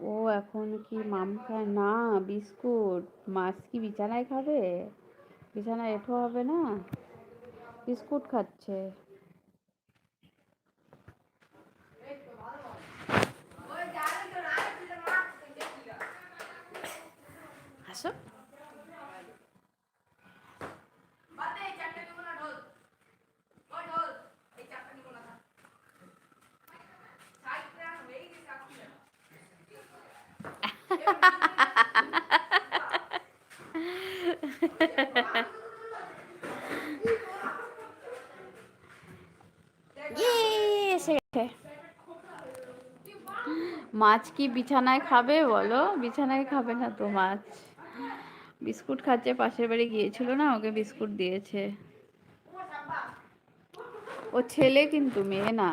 ও এখন কি মাম খায় না? বিস্কুট। মাছ কি বিছানায় খাবে? বিছানায় এঁঠো হবে না। বিস্কুট খাচ্ছে। আসো। এসে গেছে। মাছ কি বিছানায় খাবে বলো? বিছানায় খাবে না তো মাছ। বিস্কুট খাচ্ছে, পাশের বাড়ি গিয়েছিল না, ওকে বিস্কুট দিয়েছে। ও ছেলে কিন্তু মেয়ে না।